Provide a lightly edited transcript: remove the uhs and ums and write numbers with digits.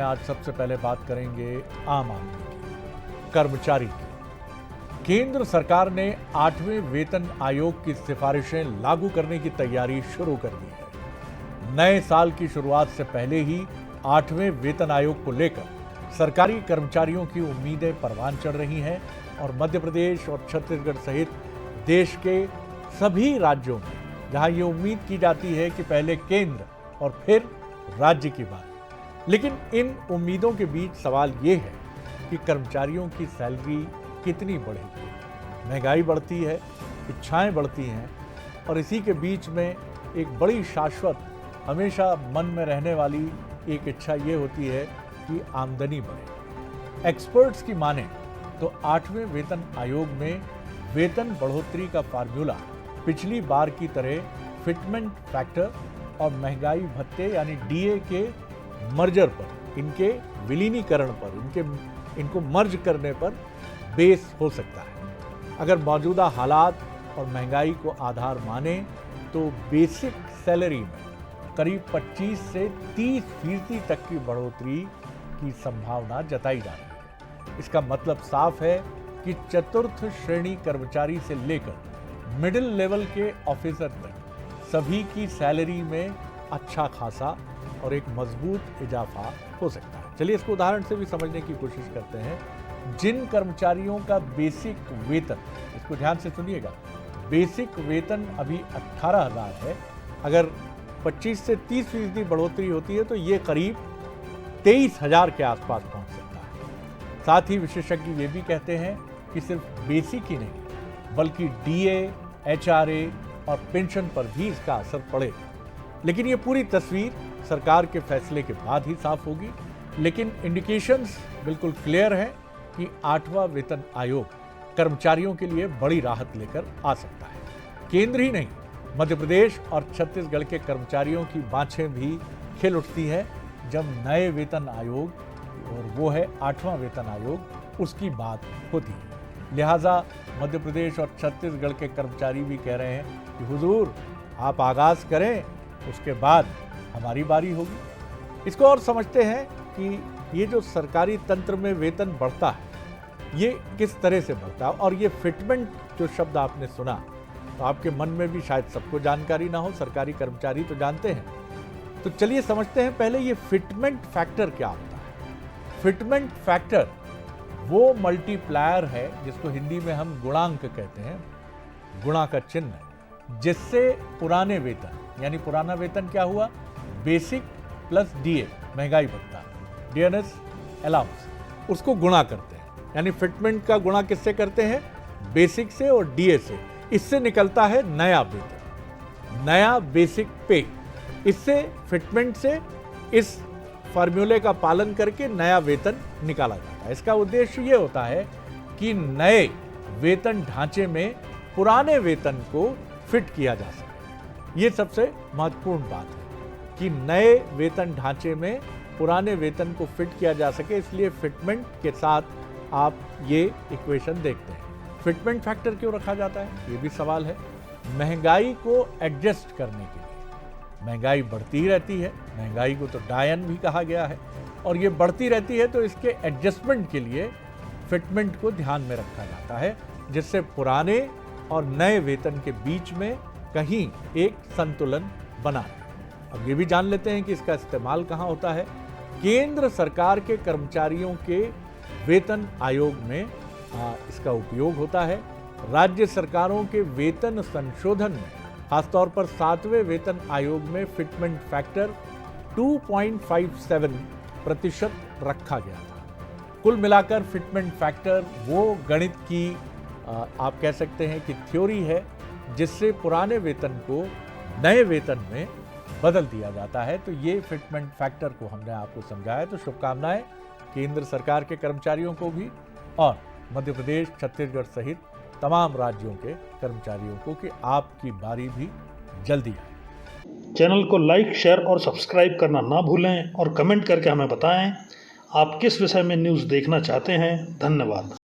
आज सबसे पहले बात करेंगे आम आदमी की, कर्मचारी की। केंद्र सरकार ने 8वें वेतन आयोग की सिफारिशें लागू करने की तैयारी शुरू कर दी है। नए साल की शुरुआत से पहले ही 8वें वेतन आयोग को लेकर सरकारी कर्मचारियों की उम्मीदें परवान चढ़ रही हैं और मध्य प्रदेश और छत्तीसगढ़ सहित देश के सभी राज्यों में जहां ये उम्मीद की जाती है कि पहले केंद्र और फिर राज्य की बात, लेकिन इन उम्मीदों के बीच सवाल ये है कि कर्मचारियों की सैलरी कितनी बढ़ेगी। महंगाई बढ़ती है, इच्छाएं बढ़ती हैं और इसी के बीच में एक बड़ी शाश्वत हमेशा मन में रहने वाली एक इच्छा ये होती है कि आमदनी बढ़े। एक्सपर्ट्स की माने तो 8वें वेतन आयोग में वेतन बढ़ोतरी का फार्मूला पिछली बार की तरह फिटमेंट फैक्टर और महंगाई भत्ते यानी डीए के मर्जर पर, इनके विलीनीकरण पर, इनको मर्ज करने पर बेस हो सकता है। अगर मौजूदा हालात और महंगाई को आधार माने तो बेसिक सैलरी में करीब 25 से 30% तक की बढ़ोतरी की संभावना जताई जा रही है। इसका मतलब साफ है कि चतुर्थ श्रेणी कर्मचारी से लेकर मिडिल लेवल के ऑफिसर तक सभी की सैलरी में अच्छा खासा और एक मजबूत इजाफा हो सकता है। चलिए इसको उदाहरण से भी समझने की कोशिश करते हैं। जिन कर्मचारियों का बेसिक वेतन, इसको ध्यान से सुनिएगा, बेसिक वेतन अभी 18,000 है, अगर 25 से 30% बढ़ोतरी होती है तो ये करीब 23,000 के आसपास पहुंच सकता है। साथ ही विशेषज्ञ ये भी कहते हैं कि सिर्फ बेसिक ही नहीं बल्कि डीए, एचआरए और पेंशन पर भी इसका असर पड़ेगा। लेकिन ये पूरी तस्वीर सरकार के फैसले के बाद ही साफ होगी। लेकिन इंडिकेशंस बिल्कुल क्लियर है कि 8वां वेतन आयोग कर्मचारियों के लिए बड़ी राहत लेकर आ सकता है। केंद्र ही नहीं, मध्य प्रदेश और छत्तीसगढ़ के कर्मचारियों की बाँछें भी खिल उठती हैं जब नए वेतन आयोग, और वो है 8वां वेतन आयोग, उसकी बात होती है। लिहाजा मध्य प्रदेश और छत्तीसगढ़ के कर्मचारी भी कह रहे हैं कि हुजूर आप आगाज करें, उसके बाद हमारी बारी होगी। इसको और समझते हैं कि ये जो सरकारी तंत्र में वेतन बढ़ता है ये किस तरह से बढ़ता है। और ये फिटमेंट जो शब्द आपने सुना तो आपके मन में भी शायद सबको जानकारी ना हो, सरकारी कर्मचारी तो जानते हैं। तो चलिए समझते हैं पहले ये फिटमेंट फैक्टर क्या होता है। फिटमेंट फैक्टर वो मल्टीप्लायर है जिसको हिंदी में हम गुणांक कहते हैं, गुणा का चिन्ह, जिससे पुराने वेतन, यानी पुराना वेतन क्या हुआ, बेसिक प्लस डीए, महंगाई भत्ता, डीएनएस अलाउंस, उसको गुणा करते हैं। यानी फिटमेंट का गुणा किससे करते हैं, बेसिक से और डीए से। इससे निकलता है नया वेतन, नया बेसिक पे। इससे फिटमेंट से इस फार्मूले का पालन करके नया वेतन निकाला जाता है। इसका उद्देश्य ये होता है कि नए वेतन ढांचे में पुराने वेतन को फिट किया जा सके। ये सबसे महत्वपूर्ण बात है कि नए वेतन ढांचे में पुराने वेतन को फिट किया जा सके। इसलिए फिटमेंट के साथ आप ये इक्वेशन देखते हैं। फिटमेंट फैक्टर क्यों रखा जाता है, ये भी सवाल है। महंगाई को एडजस्ट करने के लिए, महंगाई बढ़ती ही रहती है, महंगाई को तो डायन भी कहा गया है, और ये बढ़ती रहती है तो इसके एडजस्टमेंट के लिए फिटमेंट को ध्यान में रखा जाता है, जिससे पुराने और नए वेतन के बीच में कहीं एक संतुलन बना है। अब ये भी जान लेते हैं कि इसका इस्तेमाल कहाँ होता है। केंद्र सरकार के कर्मचारियों के वेतन आयोग में इसका उपयोग होता है। राज्य सरकारों के वेतन संशोधन में खासतौर पर 7वें वेतन आयोग में फिटमेंट फैक्टर 2.57% रखा गया था। कुल मिलाकर फिटमेंट फैक्टर वो गणित की आप कह सकते हैं कि थ्योरी है जिससे पुराने वेतन को नए वेतन में बदल दिया जाता है। तो ये फिटमेंट फैक्टर को हमने आपको समझाया। तो शुभकामनाएं केंद्र सरकार के कर्मचारियों को भी और मध्य प्रदेश, छत्तीसगढ़ सहित तमाम राज्यों के कर्मचारियों को कि आपकी बारी भी जल्दी आए। चैनल को लाइक, शेयर और सब्सक्राइब करना ना भूलें और कमेंट करके हमें बताएं आप किस विषय में न्यूज़ देखना चाहते हैं। धन्यवाद।